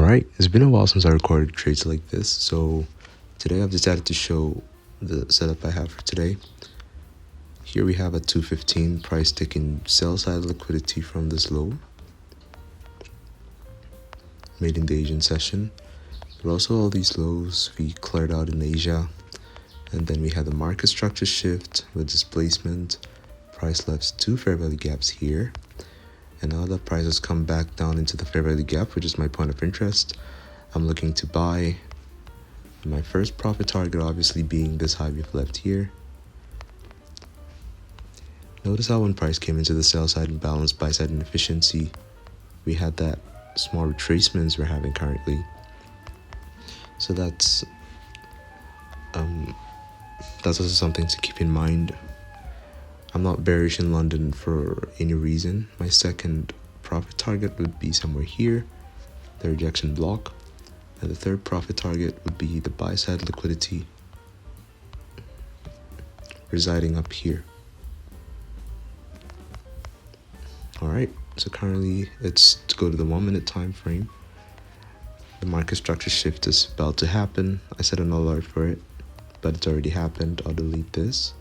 Alright, it's been a while since I recorded trades like this, so today I've decided to show the setup I have for today. Here we have a 215 price taking sell side liquidity from this low made in the Asian session, but also all these lows we cleared out in Asia, and then we had the market structure shift with displacement. Price left two fair value gaps here, and now that price has come back down into the fair value gap, which is my point of interest. I'm looking to buy. My first profit target obviously being this high we've left here. Notice how when price came into the sell side and balanced buy side inefficiency, we had that small retracements we're having currently. So that's also something to keep in mind. I'm not bearish in London for any reason. My second profit target would be somewhere here, the rejection block. And the third profit target would be the buy side liquidity residing up here. Alright, so currently it's to go to the 1 minute time frame. The market structure shift is about to happen. I set an alert for it, but it's already happened. I'll delete this.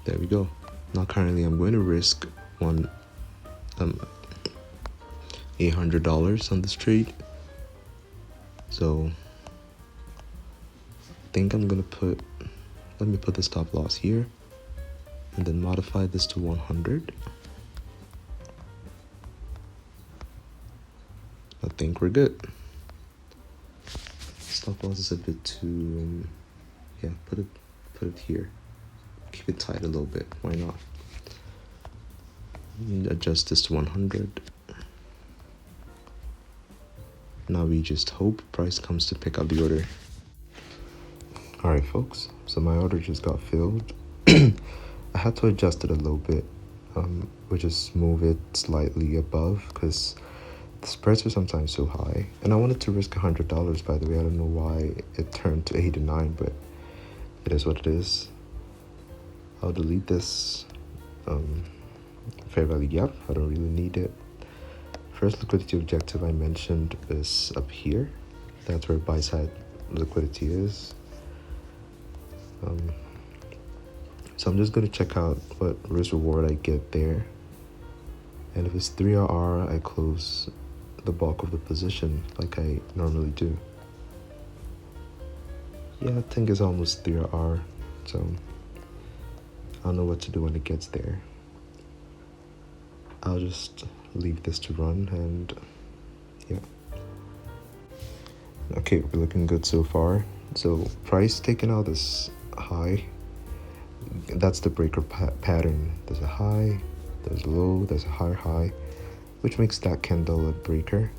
There we go. Now currently I'm going to risk $800 on this trade. So I think I'm gonna let me put the stop loss here and then modify this to 100. I think we're good. Stop loss is a bit too yeah, put it here. Keep it tight a little bit, why not? Adjust this to 100. Now we just hope price comes to pick up the order. Alright folks, so my order just got filled. I had to adjust it a little bit. We'll just move it slightly above because the spreads are sometimes so high. And I wanted to risk $100, by the way. I don't know why it turned to 89, but it is what it is. I'll delete this fair value gap. I don't really need it. First liquidity objective I mentioned is up here. That's where buy side liquidity is. So I'm just going to check out what risk reward I get there. And if it's 3RR, I close the bulk of the position like I normally do. Yeah, I think it's almost 3RR. So I don't know what to do when it gets there. I'll just leave this to run and yeah. Okay, we're looking good so far. So price taken out this high. That's the breaker pattern. There's a high, there's a low, there's a higher high, which makes that candle a breaker,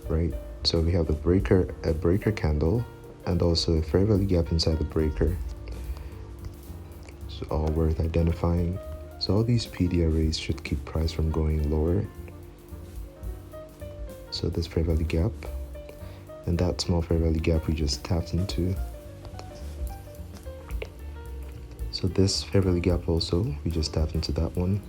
right? So we have a breaker candle, and also a fair value gap inside the breaker. So all worth identifying. So all these PD arrays should keep price from going lower. So this fair value gap, and that small fair value gap we just tapped into. So this fair value gap also, we just tapped into that one.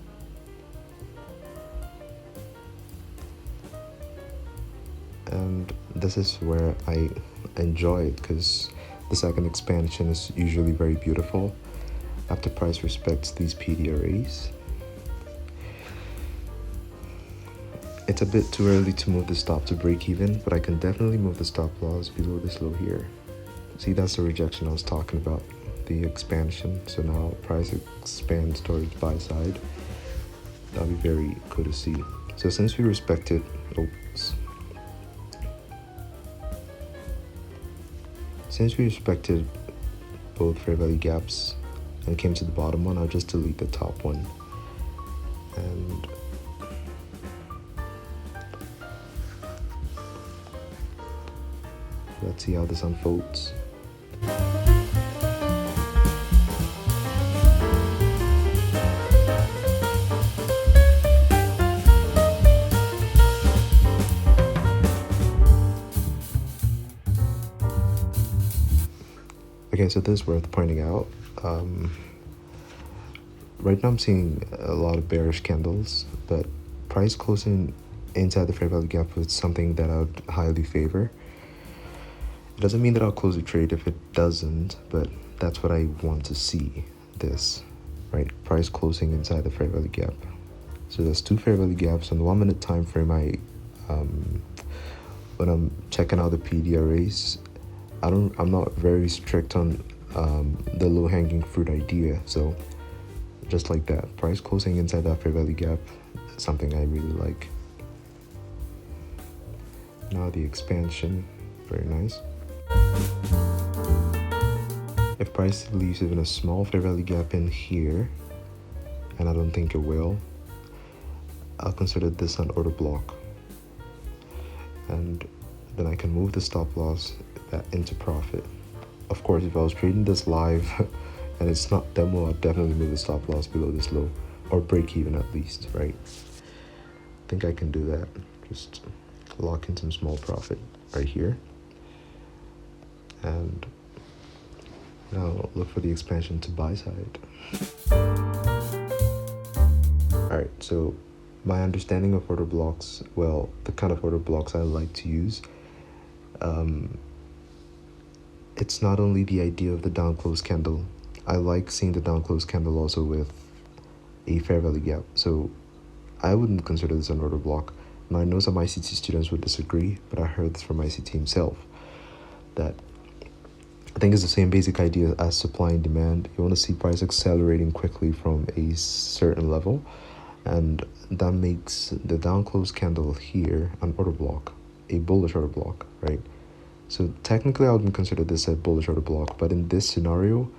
And this is where I enjoy it because the second expansion is usually very beautiful after price respects these PD arrays. It's a bit too early to move the stop to break even, but I can definitely move the stop loss below this low here. See, that's the rejection I was talking about, the expansion. So now price expands towards buy side. That'll be very good to see. So since we respected, both fair value gaps and came to the bottom one, I'll just delete the top one. And let's see how this unfolds. Okay, so this is worth pointing out. Right now I'm seeing a lot of bearish candles, but price closing inside the fair value gap is something that I would highly favor. It doesn't mean that I'll close a trade if it doesn't, but that's what I want to see, this, right? Price closing inside the fair value gap. So there's two fair value gaps on the 1 minute time frame. When I'm checking out the PDRAs, I'm not very strict on the low hanging fruit idea. So just like that, price closing inside that fair value gap is something I really like. Now the expansion, very nice. If price leaves even a small fair value gap in here, and I don't think it will, I'll consider this an order block. And then I can move the stop loss into profit. Of course, if I was trading this live and it's not demo, I'd definitely move the stop loss below this low, or break even at least, right? I think I can do that. Just lock in some small profit right here. And now look for the expansion to buy side. Alright, so my understanding of order blocks, well, the kind of order blocks I like to use, it's not only the idea of the down close candle. I like seeing the down close candle also with a fair value gap. So I wouldn't consider this an order block. Now I know some ICT students would disagree, but I heard this from ICT himself, that I think it's the same basic idea as supply and demand. You want to see price accelerating quickly from a certain level, and that makes the down close candle here an order block, a bullish order block, right? So technically I wouldn't consider this a bullish order block, but in this scenario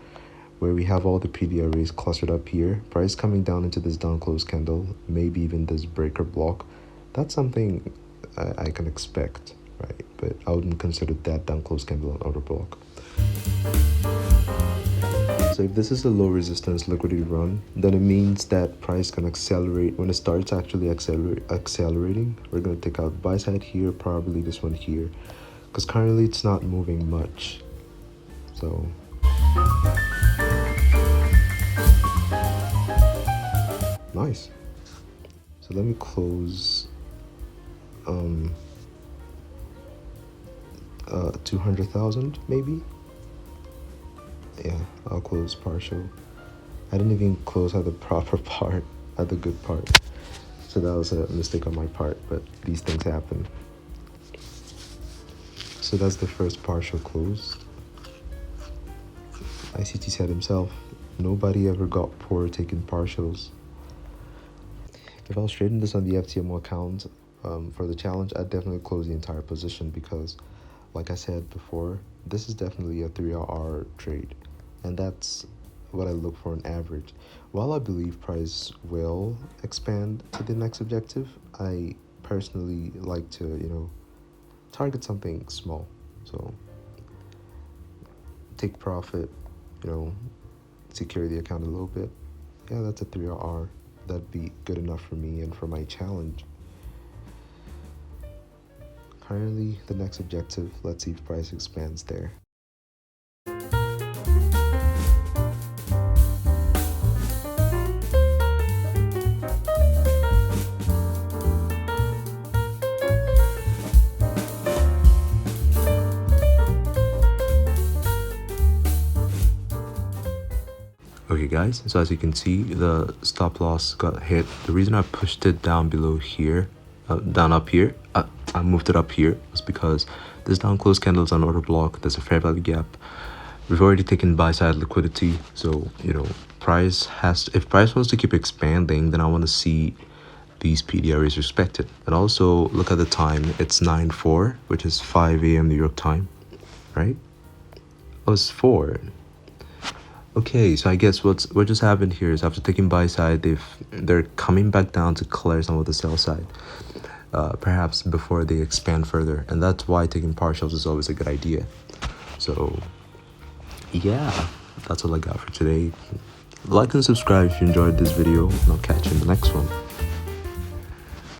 where we have all the PDRAs clustered up here, price coming down into this down close candle, maybe even this breaker block, that's something I can expect, right? But I wouldn't consider that down close candle an order block. So if this is a low resistance liquidity run, then it means that price can accelerate. When it starts actually accelerating, we're going to take out buy side here, probably this one here, because currently it's not moving much. So nice. So let me close 200,000 maybe. Yeah, I'll close partial. I didn't even close at the proper part, at the good part. So that was a mistake on my part, but these things happen. So that's the first partial close. ICT said himself, nobody ever got poor taking partials. If I was trading this on the FTMO account for the challenge, I'd definitely close the entire position because, like I said before, this is definitely a 3-hour trade, and that's what I look for on average. While I believe price will expand to the next objective, I personally like to, target something small. So take profit, secure the account a little bit. Yeah, that's a 3-hour. That'd be good enough for me and for my challenge. Currently, the next objective, let's see if price expands there. Okay guys, so as you can see, the stop loss got hit. The reason I pushed it down below here, down up here, I moved it up here, was because this down close candle is on order block. There's a fair value gap. We've already taken buy side liquidity, so if price wants to keep expanding, then I want to see these PDRAs respected. And also look at the time, it's 9:04, which is 5 a.m. New York time, right? Oh, it's 4. Okay, so I guess what just happened here is after taking buy side, they're coming back down to clear some of the sell side, perhaps before they expand further, and that's why taking partials is always a good idea. So yeah, that's all I got for today. Like and subscribe if you enjoyed this video, and I'll catch you in the next one.